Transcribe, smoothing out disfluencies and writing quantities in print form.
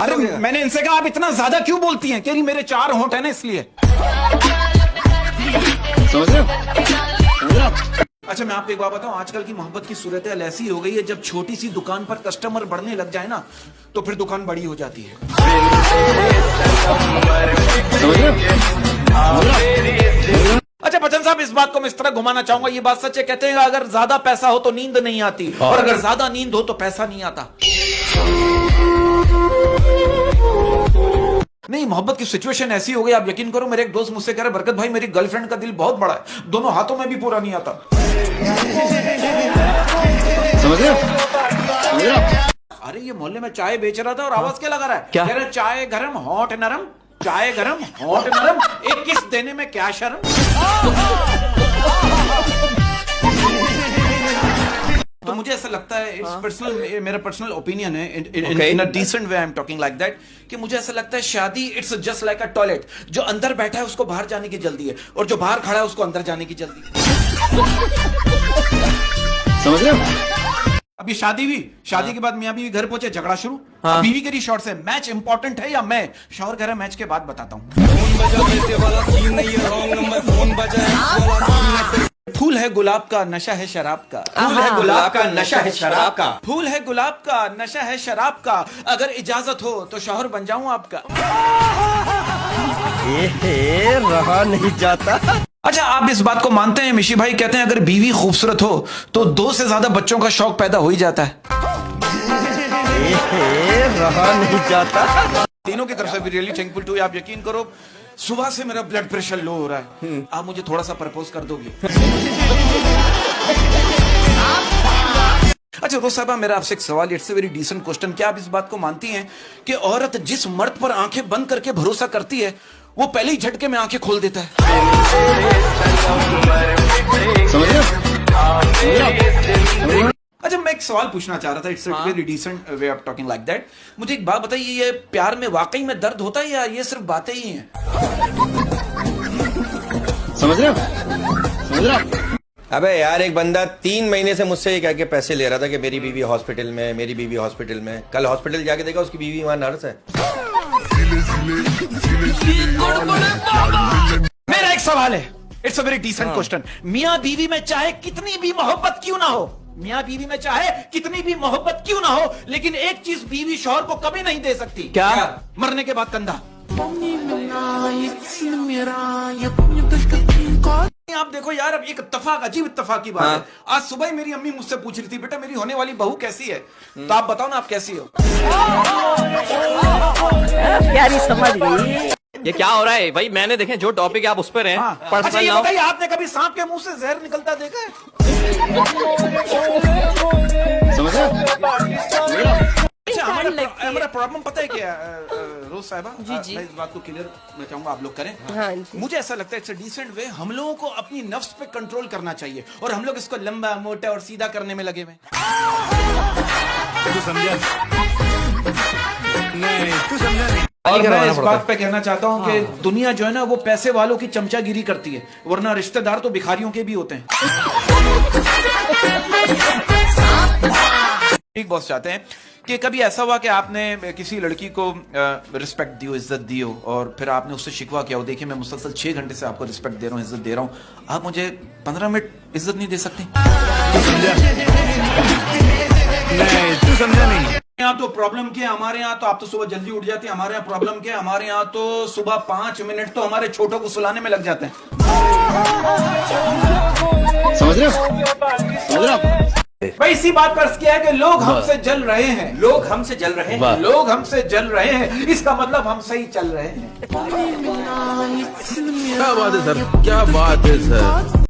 अरे मैंने इनसे कहा आप इतना ज्यादा क्यों बोलती हैं? कह रही मेरे 4 होंठ है ना इसलिए। समझ रहे हो? अच्छा मैं आपको एक बात बताऊं, आजकल की मोहब्बत की सूरत हाल ऐसी हो गई है, जब छोटी सी दुकान पर कस्टमर बढ़ने लग जाए ना तो फिर दुकान बड़ी हो जाती है। अच्छा बच्चन साहब, इस बात को मैं इस तरह घुमाना चाहूंगा, ये बात सच है, कहते हैं अगर ज्यादा पैसा हो तो नींद नहीं आती और अगर ज्यादा नींद हो तो पैसा नहीं आता। नहीं, मोहब्बत की सिचुएशन ऐसी हो गई, आप यकीन करो, मेरे एक दोस्त मुझसे कह रहे बरकत भाई मेरी गर्लफ्रेंड का दिल बहुत बड़ा है, दोनों हाथों में भी पूरा नहीं आता। समझ रहे हो? अरे ये मोहल्ले में चाय बेच रहा था और आवाज क्या लगा रहा है? क्या? कह रहे चाय गरम हॉट नरम, चाय गरम हॉट नरम, एक किस देने में क्या शर्म। तो मुझे ऐसा लगता है, पर्सनल मेरा पर्सनल ओपिनियन है, in a decent way I am talking like that, कि मुझे ऐसा लगता है शादी it's just like a toilet, जो अंदर बैठा है उसको बाहर जाने की जल्दी है और जो बाहर खड़ा है उसको अंदर जाने की जल्दी है। समझ रहे हो? अभी शादी हुई, शादी के बाद मियां बीवी घर पहुंचे, झगड़ा शुरू। बीवी कह रही शॉर्ट से मैच इंपॉर्टेंट है या मैं? शौहर कह रहा मैच के बाद बताता हूं। फूल है गुलाब का, नशा है शराब का। फूल है गुलाब का, नशा है शराब का। फूल है गुलाब का, नशा है शराब का, अगर इजाजत हो तो शौहर बन जाऊं आपका। रहा नहीं जाता। अच्छा आप इस बात को मानते हैं, मिशी भाई कहते हैं अगर बीवी खूबसूरत हो तो 2 से ज्यादा बच्चों का शौक पैदा हो ही जाता है। रहा नहीं जाता। तीनों की तरफ से भी रियली थैंकफुल टू। आप यकीन करो, सुबह से मेरा ब्लड प्रेशर लो हो रहा है, आप मुझे थोड़ा सा प्रपोज कर दोगे? अच्छा रोज साहबा, मेरा आपसे एक सवाल, it's a very decent question, क्या आप इस बात को मानती हैं कि औरत जिस मर्द पर आंखें बंद करके भरोसा करती है वो पहले ही झटके में आंखें खोल देता है? समझ रहे हो? अच्छा मैं एक सवाल पूछना चाह रहा था, it's a very decent way of talking like that. मुझे एक बात बताइए, ये प्यार में वाकई में दर्द होता है या ये सिर्फ बातें ही हैं? समझ रहे हो? समझ रहे हो? अबे यार, एक बंदा 3 महीने से मुझसे ये कह के पैसे ले रहा था कि मेरी बीवी हॉस्पिटल में, मेरी बीवी हॉस्पिटल में। कल हॉस्पिटल जाके देखा उसकी बीवी वहां नर्स है। मेरा एक सवाल है, it's a very decent question, मियां बीवी में चाहे कितनी भी मोहब्बत क्यों ना हो, मियां बीवी में चाहे कितनी भी मोहब्बत क्यों ना हो, लेकिन एक चीज बीवी शौहर को कभी नहीं दे सकती। क्या? मरने के बाद कंधा। आप देखो यार, अब एक इत्तेफाक, अजीब इत्तेफाक की बात है, आज सुबह ही मेरी अम्मी मुझसे पूछ रही थी बेटा मेरी होने वाली बहू कैसी है, तो आप बताओ ना आप कैसी हो? प्यारी समझ गई। ये क्या हो रहा है भाई? मैंने देखे जो टॉपिक आप उस पर हैं। अच्छा ये बताइए, आपने कभी सांप के मुंह से जहर निकलता देखा है? समझ रहे हो? अच्छा हमारा प्रॉब्लम पता है क्या रोज साहिबा? जी। मैं इस बात को क्लियर मैं चाहूंगा आप लोग करें। हाँ जी। मुझे ऐसा लगता है इट्स अ डिसेंट वे, हम लोगों को अपनी नफ्स पे कंट्रोल करना चाहिए और हम लोग इसको लंबा मोटा और सीधा करने में लगे हुए। तू समझा नहीं। और मैं इस बात पे कहना चाहता हूँ कि दुनिया जो है ना वो पैसे वालों की चमचागिरी करती है, वरना रिश्तेदार तो भिखारियों के भी होते हैं। एक बॉस चाहते हैं कि कभी ऐसा हुआ कि आपने किसी लड़की को रिस्पेक्ट दी हो, इज्जत दी हो, और फिर आपने उससे शिकवा किया हो, देखिए मैं मुसलसल 6 घंटे से आपको रिस्पेक्ट दे रहा हूँ, इज्जत दे रहा हूँ, आप मुझे 15 मिनट इज्जत नहीं दे सकती? तू समझा नहीं। यहाँ तो प्रॉब्लम क्या है, हमारे यहाँ तो आप तो सुबह जल्दी उठ जाते हैं, हमारे यहाँ प्रॉब्लम क्या है, हमारे यहाँ तो सुबह 5 मिनट तो हमारे छोटों को सुलाने में लग जाते हैं। समझ रहे हो? समझ रहे हो? भाई इसी बात पर किया है कि लोग हमसे जल रहे हैं, लोग हमसे जल रहे हैं, लोग हमसे जल रहे हैं, इसका मतलब हम सही चल रहे हैं। क्या बात है सर, क्या बात है सर।